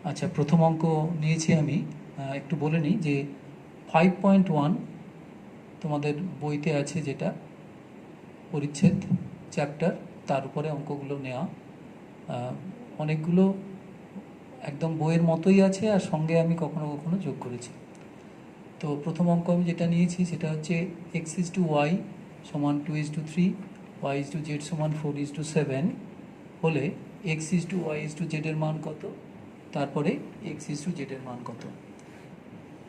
আচ্ছা, প্রথম অঙ্ক নিয়েছি আমি। একটু বলে নিই যে 5.1 তোমাদের বইতে আছে, যেটা পরিচ্ছেদ চ্যাপ্টার, তার উপরে অঙ্কগুলো নেওয়া। অনেকগুলো একদম বইয়ের মতোই আছে, আর সঙ্গে আমি কখনো কখনো যোগ করেছি। তো প্রথম অঙ্ক আমি যেটা নিয়েছি সেটা হচ্ছে x/y সমান 2:3, y/z সমান 4:7 হলে x/y/z এর মান কত, তারপরে x/z এর মান কত।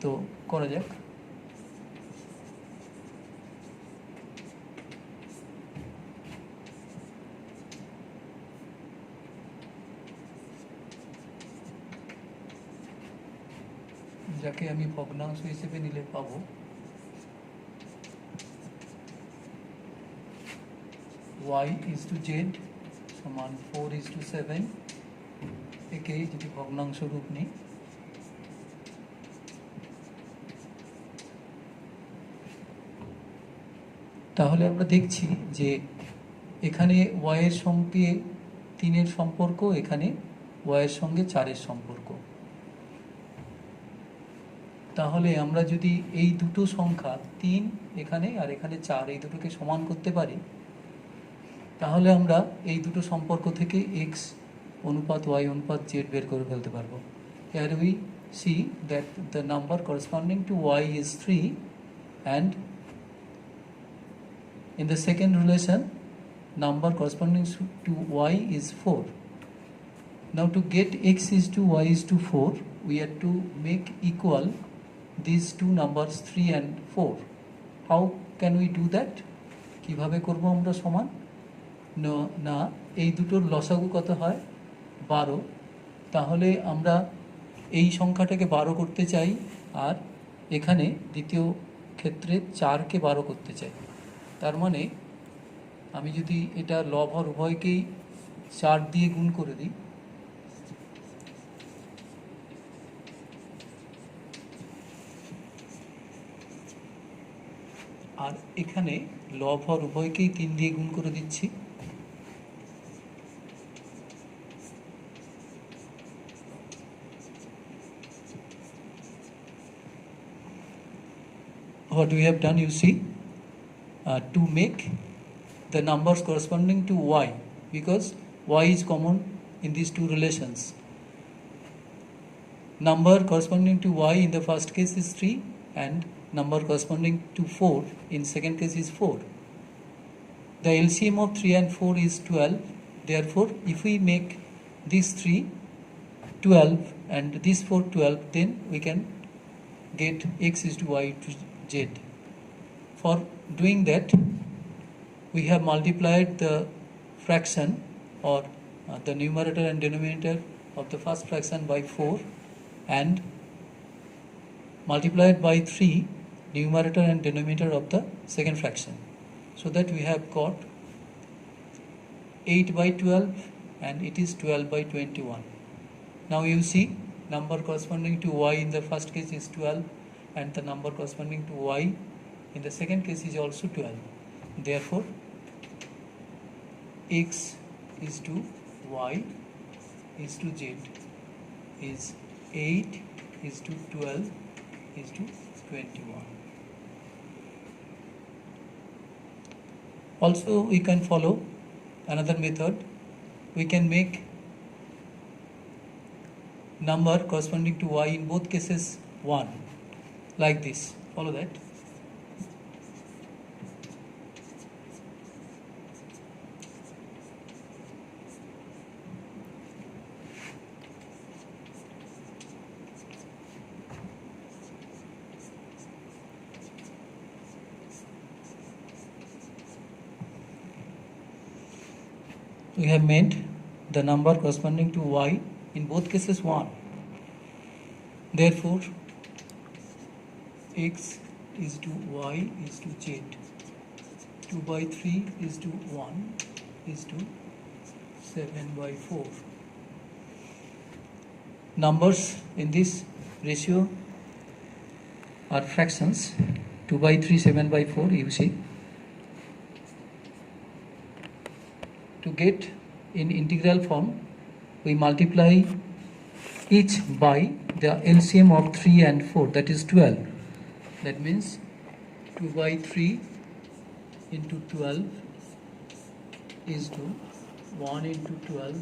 তো করা যাক। যাকে আমি ভগ্নাংশ হিসেবে নিলে পাবো y/z সমান 4:7। একে যদি ভগ্নাংশ রূপ নিই, তাহলে আমরা দেখছি যে এখানে y এর সঙ্গে 3-এর সম্পর্ক, এখানে y এর সঙ্গে 4-এর সম্পর্ক। তাহলে আমরা যদি এই দুটো সংখ্যা 3 এখানে আর এখানে 4, এই দুটোকে সমান করতে পারি, তাহলে আমরা এই দুটো সম্পর্ক থেকে x অনুপাত y অনুপাত z বের করে ফেলতে পারবো। Here we see that the number corresponding to y is 3 and in the second relation number corresponding to y is 4. Now to get x/y/4, we have to make equal these two numbers 3 and 4. How can we do that? কিভাবে করব আমরা সমান? না, এই দুটোর লসাগু কত হয়? 12। তাহলে আমরা এই সংখ্যাটাকে 12 করতে চাই, আর এখানে দ্বিতীয় ক্ষেত্রে 4কে 12 করতে চাই। তার মানে আমি যদি এটা লব হর উভয়কেই 4 দিয়ে গুণ করে দিই, আর এখানে লব হর উভয়কেই 3 দিয়ে গুণ করে দিচ্ছি, what we have done, you see, to make the numbers corresponding to y, because y is common in these two relations. Number corresponding to y in the first case is 3 and number corresponding to 4 in second case is 4. The LCM of 3 and 4 is 12. Therefore, if we make this 3 12 and this 4 12, then we can get x/y/z. For doing that, we have multiplied the fraction or the numerator and denominator of the first fraction by 4 and multiplied by 3 numerator and denominator of the second fraction, so that we have got 8/12 and it is 12/21. Now you see, number corresponding to y in the first case is 12 and the number corresponding to y in the second case is also 12. Therefore, x/y/z is 8/12/21. Also, we can follow another method. We can make number corresponding to y in both cases 1, like this. Follow that. We have made the number corresponding to y in both cases 1. Therefore, x/y/z 2/3:1:7/4. Numbers in this ratio are fractions. 2/3, 7/4, you see. To get in integral form, we multiply each by the LCM of 3 and 4, that is 12. That means 2 by 3 into 12 is to 1 into 12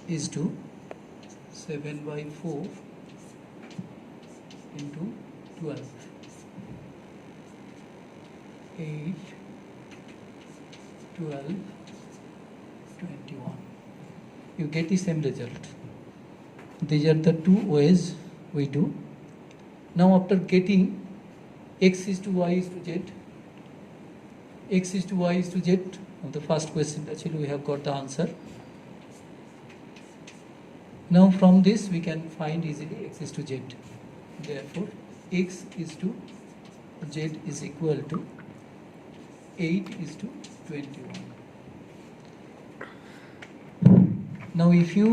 is to 7 by 4 into 12, 8, 12, 21. You get the same result. These are the two ways we do. Now after getting x is to y is to z, x is to y is to z, the first question actually we have got the answer. Now from this we can find easily x is to z. Therefore x is to z is equal to 8 is to 21. Now if you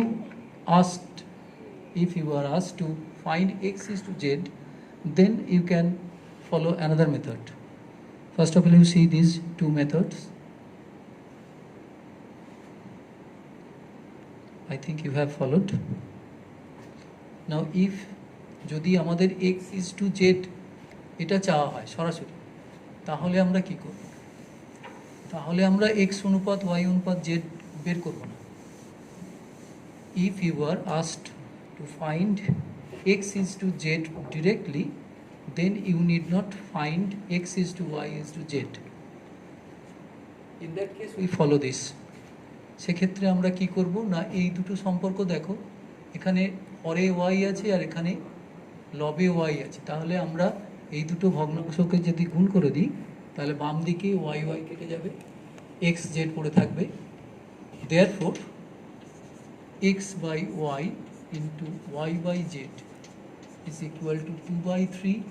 are asked to find x is to z, then you can follow another method. First of all, you see these two methods. I think you have followed. Now if যদি আমাদের x is to z এটা চাওয়া হয় সরাসরি, তাহলে আমরা কি করব? তাহলে আমরা x অনুপাত y অনুপাত z বের করব না। If you are asked to find x is to z directly, then you need not find x is to y is to z. In that case we follow this. সেক্ষেত্রে আমরা কি করব না, এই দুটো সম্পর্ক দেখো, এখানে হরে y আছে আর এখানে লবে y আছে, তাহলে আমরা এই দুটো ভগ্নাংশকে যদি গুণ করে দিই তাহলে বাম দিকে y y কেটে যাবে, x z পড়ে থাকবে। Therefore x by y into y by z is equal to 2 by 3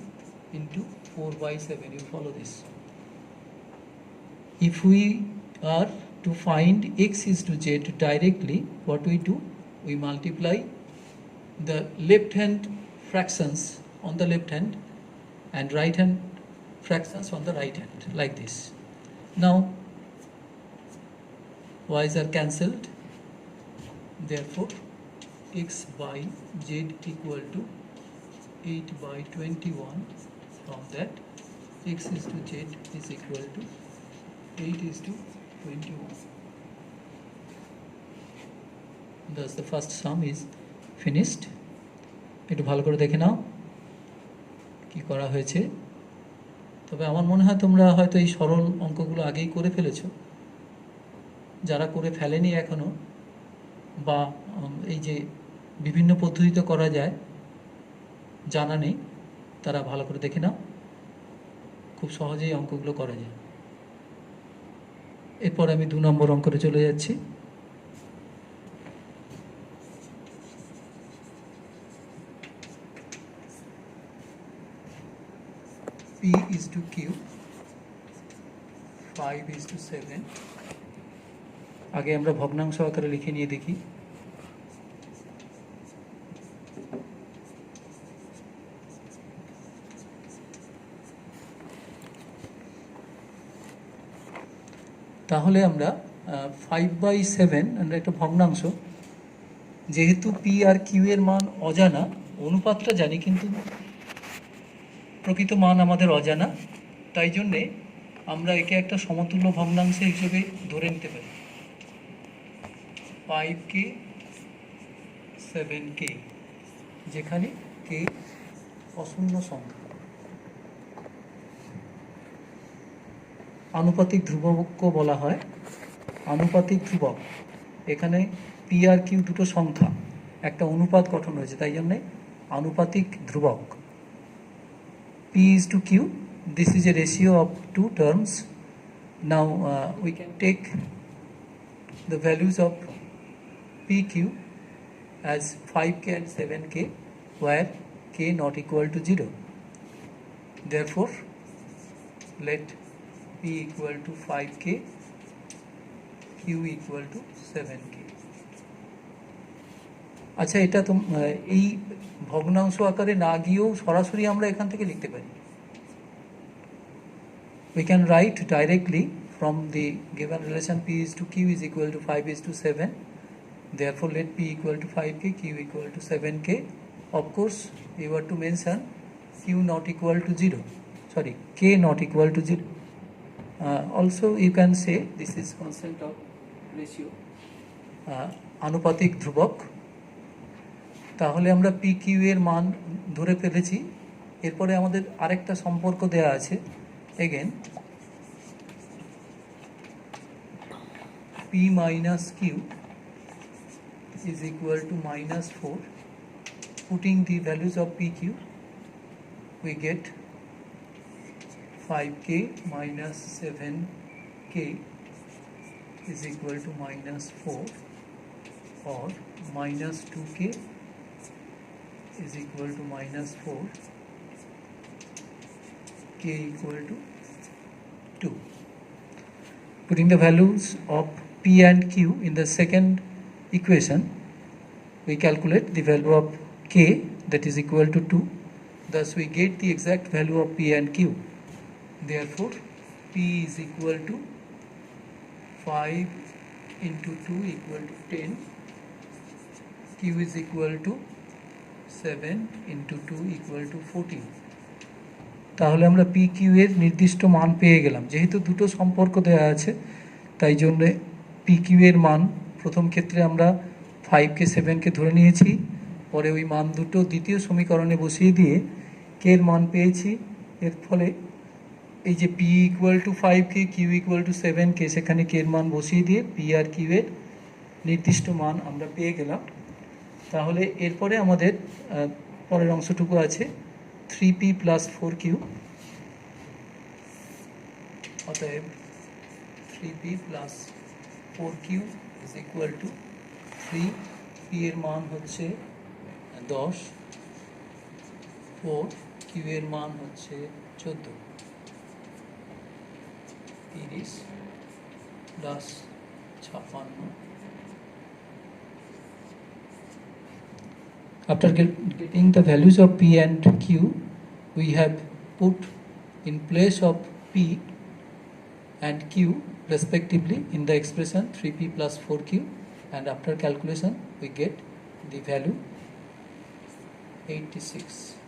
into 4 by 7. You follow this. If we are to find x is to z directly, what we do? We multiply the left hand fractions on the left hand and right hand fractions on the right hand, like this. Now y's are cancelled. Therefore x by z equal to 8 by 21. From that x is to z is equal to 8 is to 21. Thus the first sum is finished. একটু ভালো করে দেখে নাও কি করা হয়েছে। তবে আমার মনে হয় তোমরা হয়তো এই সরল অঙ্কগুলো আগেই করে ফেলেছো। যারা করে ফেলেনি এখনো, বা এই যে বিভিন্ন পদ্ধতিতে করা যায় জানা নেই, তারা ভালো করে দেখে নাও, খুব সহজেই অঙ্কগুলো করা যায়। এরপর আমি 2 নম্বর অঙ্কতে চলে যাচ্ছি। P is to Q, 5 is to 7. আগে আমরা ভগ্নাংশ আকারে লিখে নিয়ে দেখি। তাহলে আমরা 5 by 7 আমরা একটা ভগ্নাংশ, যেহেতু পি আর কিউ এর মান অজানা, অনুপাতটা জানি কিন্তু প্রকৃত মান আমাদের অজানা, তাই জন্যে আমরা একে একটা সমতুল্য ভগ্নাংশ হিসেবে ধরে নিতে পারি। 5k 7k, যেখানে k অশূন্য সংখ্যা। আনুপাতিক ধ্রুবকও বলা হয়। আনুপাতিক ধ্রুবক, এখানে পি আর কিউ দুটো সংখ্যা, একটা অনুপাত গঠন হয়েছে, তাই জন্যে আনুপাতিক ধ্রুবক। P is to Q, this is a ratio of two terms. Now we can take the values of PQ as 5k and 7k, where k not equal to 0. Therefore let P equal to 5k, Q equal to 7k. আচ্ছা, এটা তো এই ভগ্নাংশ আকারে না গিয়েও সরাসরি আমরা এখান থেকে লিখতে পারি। We can write directly from the given relation P is to Q is equal to 5 is to 7. Therefore, let P equal to 5k, Q equal to 7k. Of course, you have to mention Q not equal to 0. Sorry, K not equal to 0. Also, you can say this is constant of ratio, আনুপাতিক ধ্রুবক। তাহলে আমরা P Q এর মান ধরে ফেলেছি। এরপরে আমাদের আরেকটা সম্পর্ক দেয়া আছে, again P minus Q is equal to -4. Putting the values of PQ, we get 5k minus 7k is equal to -4, or minus 2k is equal to -4, k equal to 2. Putting the values of P and Q in the second equation, we calculate the value of k, that is equal to 2. Thus we get the exact value of P and Q. Therefore, P is equal to 5 into 2 equal to 10. Q is equal to 7 into 2 equal to 14. তাহলে আমরা P Q এর নির্দিষ্ট মান পেয়ে গেলাম। যেহেতু দুটো সম্পর্ক দেওয়া আছে, তাই জন্য পি কিউ এর মান প্রথম ক্ষেত্রে আমরা 5কে 7কে ধরে নিয়েছি, পরে ওই মান দুটো দ্বিতীয় সমীকরণে বসিয়ে দিয়ে কে এর মান পেয়েছি। এর ফলে এই যে পি ইকুয়াল টু 5কে, কিউ ইকুয়াল টু 7কে, সেখানে কে এর মান বসিয়ে দিয়ে পি আর কিউ এর নির্দিষ্ট মান আমরা পেয়ে গেলাম। তাহলে এরপরে আমাদের পরের অংশটুকু আছে 3p প্লাস 4q। অতএব 3p plus 4q is equal to 3, p এর মান হচ্ছে 10, 4, q এর মান হচ্ছে 14, 30 plus 56। After getting the values of P and Q, we have put in place of P and Q respectively in the expression 3p plus 4q, and after calculation we get the value 86.